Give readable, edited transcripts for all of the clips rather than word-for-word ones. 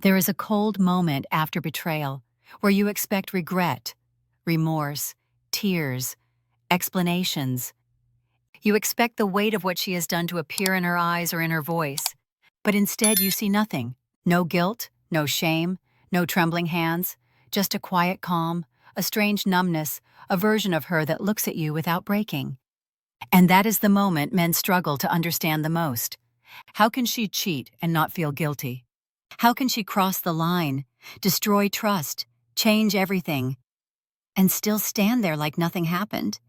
There is a cold moment after betrayal where you expect regret, remorse, tears, explanations. You expect the weight of what she has done to appear in her eyes or in her voice, but instead you see nothing. No guilt, no shame, no trembling hands, just a quiet calm, a strange numbness, a version of her that looks at you without breaking. And that is the moment men struggle to understand the most. How can she cheat and not feel guilty? How can she cross the line, destroy trust, change everything, and still stand there like nothing happened?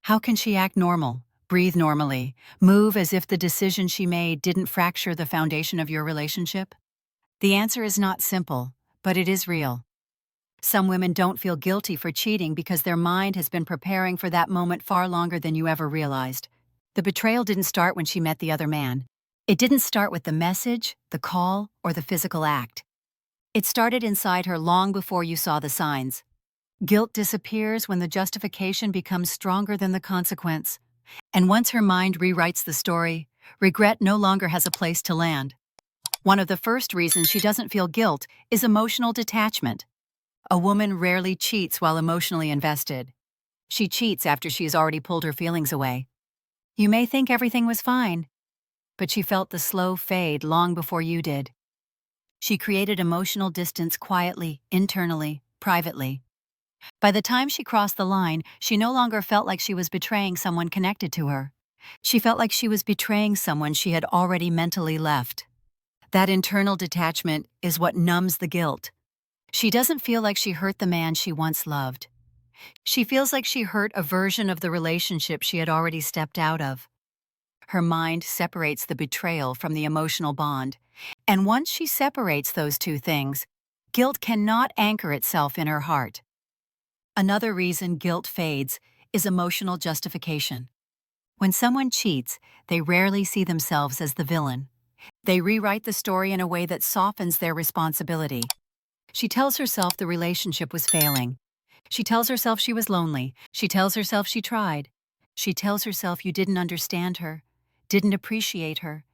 How can she act normal, breathe normally, move as if the decision she made didn't fracture the foundation of your relationship? The answer is not simple, but it is real. Some women don't feel guilty for cheating because their mind has been preparing for that moment far longer than you ever realized. The betrayal didn't start when she met the other man. It didn't start with the message, the call, or the physical act. It started inside her long before you saw the signs. Guilt disappears when the justification becomes stronger than the consequence. And once her mind rewrites the story, regret no longer has a place to land. One of the first reasons she doesn't feel guilt is emotional detachment. A woman rarely cheats while emotionally invested. She cheats after she has already pulled her feelings away. You may think everything was fine, but she felt the slow fade long before you did. She created emotional distance quietly, internally, privately. By the time she crossed the line, she no longer felt like she was betraying someone connected to her. She felt like she was betraying someone she had already mentally left. That internal detachment is what numbs the guilt. She doesn't feel like she hurt the man she once loved. She feels like she hurt a version of the relationship she had already stepped out of. Her mind separates the betrayal from the emotional bond, and once she separates those two things, guilt cannot anchor itself in her heart. Another reason guilt fades is emotional justification. When someone cheats, they rarely see themselves as the villain. They rewrite the story in a way that softens their responsibility. She tells herself the relationship was failing. She tells herself she was lonely. She tells herself she tried. She tells herself you didn't understand her, didn't appreciate her,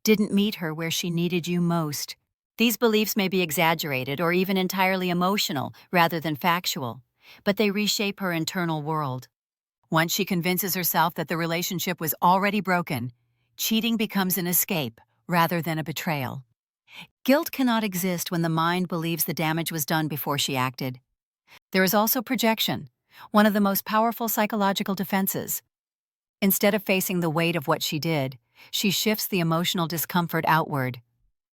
didn't meet her where she needed you most. These beliefs may be exaggerated or even entirely emotional rather than factual, but they reshape her internal world. Once she convinces herself that the relationship was already broken, cheating becomes an escape rather than a betrayal. Guilt cannot exist when the mind believes the damage was done before she acted. There is also projection, one of the most powerful psychological defenses. Instead of facing the weight of what she did, she shifts the emotional discomfort outward.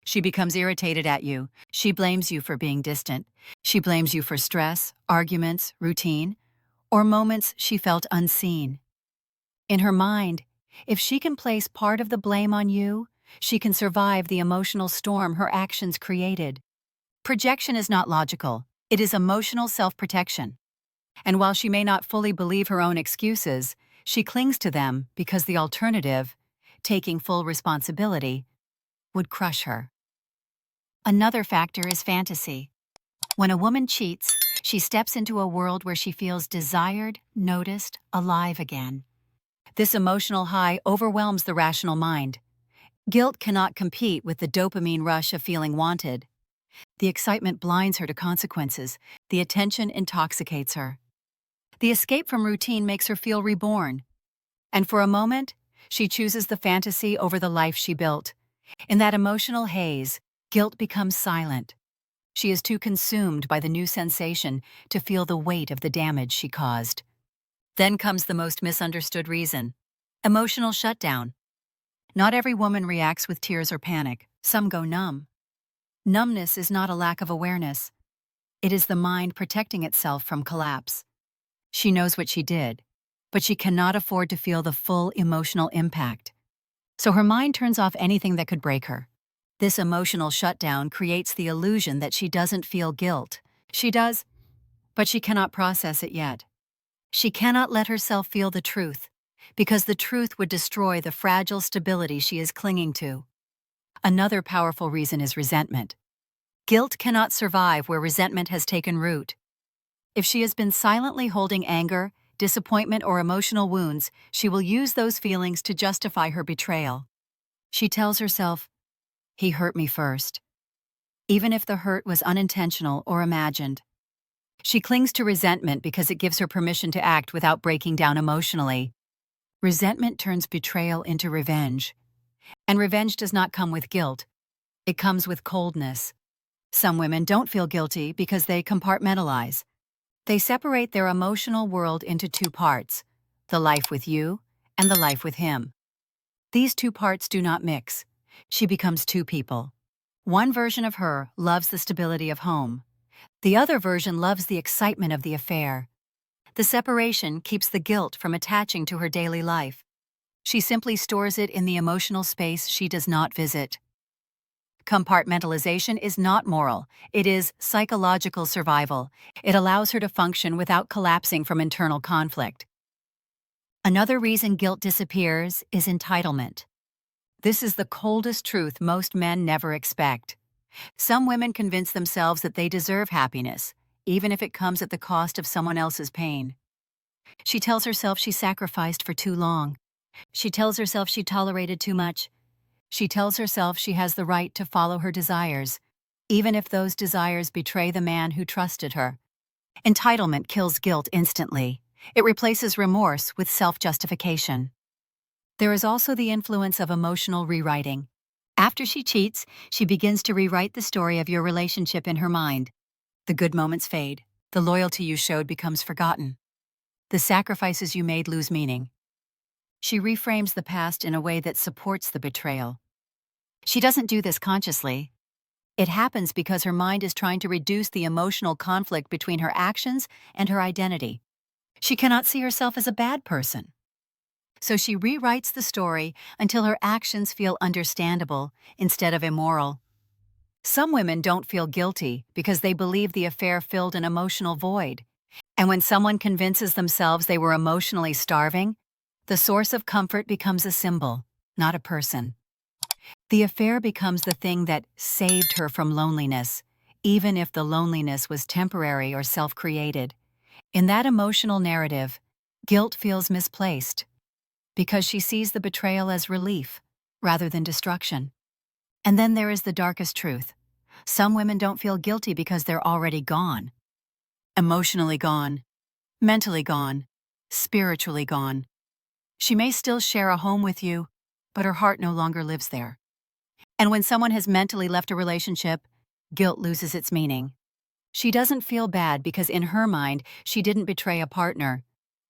She becomes irritated at you. She blames you for being distant. She blames you for stress, arguments, routine, or moments she felt unseen. In her mind, if she can place part of the blame on you, she can survive the emotional storm her actions created. Projection is not logical. It is emotional self-protection. And while she may not fully believe her own excuses, she clings to them because the alternative, taking full responsibility, would crush her. Another factor is fantasy. When a woman cheats, she steps into a world where she feels desired, noticed, alive again. This emotional high overwhelms the rational mind. Guilt cannot compete with the dopamine rush of feeling wanted. The excitement blinds her to consequences. The attention intoxicates her. The escape from routine makes her feel reborn. And for a moment, she chooses the fantasy over the life she built. In that emotional haze, guilt becomes silent. She is too consumed by the new sensation to feel the weight of the damage she caused. Then comes the most misunderstood reason: emotional shutdown. Not every woman reacts with tears or panic. Some go numb. Numbness is not a lack of awareness. It is the mind protecting itself from collapse. She knows what she did, but she cannot afford to feel the full emotional impact. So her mind turns off anything that could break her. This emotional shutdown creates the illusion that she doesn't feel guilt. She does, but she cannot process it yet. She cannot let herself feel the truth, because the truth would destroy the fragile stability she is clinging to. Another powerful reason is resentment. Guilt cannot survive where resentment has taken root. If she has been silently holding anger, disappointment, or emotional wounds, she will use those feelings to justify her betrayal. She tells herself, "He hurt me first." even if the hurt was unintentional or imagined. She clings to resentment because it gives her permission to act without breaking down emotionally. Resentment turns betrayal into revenge. And revenge does not come with guilt. It comes with coldness. Some women don't feel guilty because they compartmentalize. They separate their emotional world into two parts, the life with you and the life with him. These two parts do not mix. She becomes two people. One version of her loves the stability of home. The other version loves the excitement of the affair. The separation keeps the guilt from attaching to her daily life. She simply stores it in the emotional space she does not visit. Compartmentalization is not moral. It is psychological survival. It allows her to function without collapsing from internal conflict. Another reason guilt disappears is entitlement. This is the coldest truth most men never expect. Some women convince themselves that they deserve happiness, even if it comes at the cost of someone else's pain. She tells herself she sacrificed for too long. She tells herself she tolerated too much. She tells herself she has the right to follow her desires, even if those desires betray the man who trusted her. Entitlement kills guilt instantly. It replaces remorse with self-justification. There is also the influence of emotional rewriting. After she cheats, she begins to rewrite the story of your relationship in her mind. The good moments fade. The loyalty you showed becomes forgotten. The sacrifices you made lose meaning. She reframes the past in a way that supports the betrayal. She doesn't do this consciously. It happens because her mind is trying to reduce the emotional conflict between her actions and her identity. She cannot see herself as a bad person. So she rewrites the story until her actions feel understandable instead of immoral. Some women don't feel guilty because they believe the affair filled an emotional void. And when someone convinces themselves they were emotionally starving, the source of comfort becomes a symbol, not a person. The affair becomes the thing that saved her from loneliness, even if the loneliness was temporary or self-created. In that emotional narrative, guilt feels misplaced because she sees the betrayal as relief rather than destruction. And then there is the darkest truth. Some women don't feel guilty because they're already gone. Emotionally gone, mentally gone, spiritually gone. She may still share a home with you, but her heart no longer lives there. And when someone has mentally left a relationship, guilt loses its meaning. She doesn't feel bad because in her mind, she didn't betray a partner.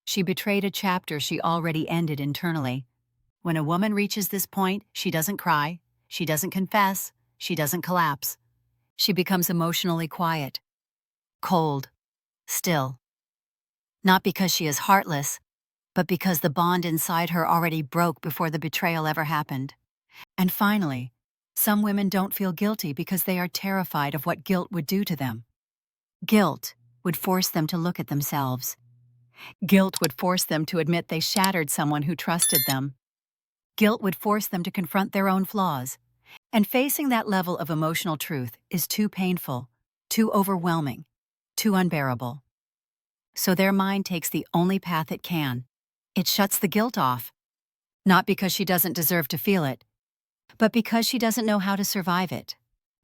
She betrayed a chapter she already ended internally. When a woman reaches this point, she doesn't cry, she doesn't confess, she doesn't collapse. She becomes emotionally quiet, cold, still. Not because she is heartless, but because the bond inside her already broke before the betrayal ever happened. And finally, some women don't feel guilty because they are terrified of what guilt would do to them. Guilt would force them to look at themselves. Guilt would force them to admit they shattered someone who trusted them. Guilt would force them to confront their own flaws. And facing that level of emotional truth is too painful, too overwhelming, too unbearable. So their mind takes the only path it can. It shuts the guilt off. Not because she doesn't deserve to feel it, but because she doesn't know how to survive it.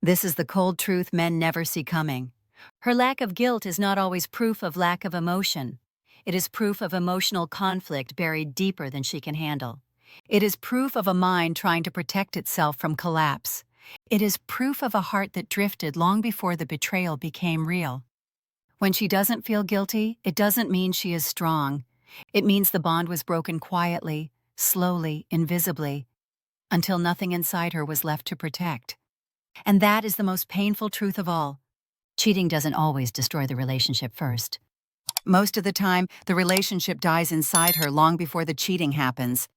This is the cold truth men never see coming. Her lack of guilt is not always proof of lack of emotion. It is proof of emotional conflict buried deeper than she can handle. It is proof of a mind trying to protect itself from collapse. It is proof of a heart that drifted long before the betrayal became real. When she doesn't feel guilty, it doesn't mean she is strong. It means the bond was broken quietly, slowly, invisibly, until nothing inside her was left to protect. And that is the most painful truth of all. Cheating doesn't always destroy the relationship first. Most of the time, the relationship dies inside her long before the cheating happens.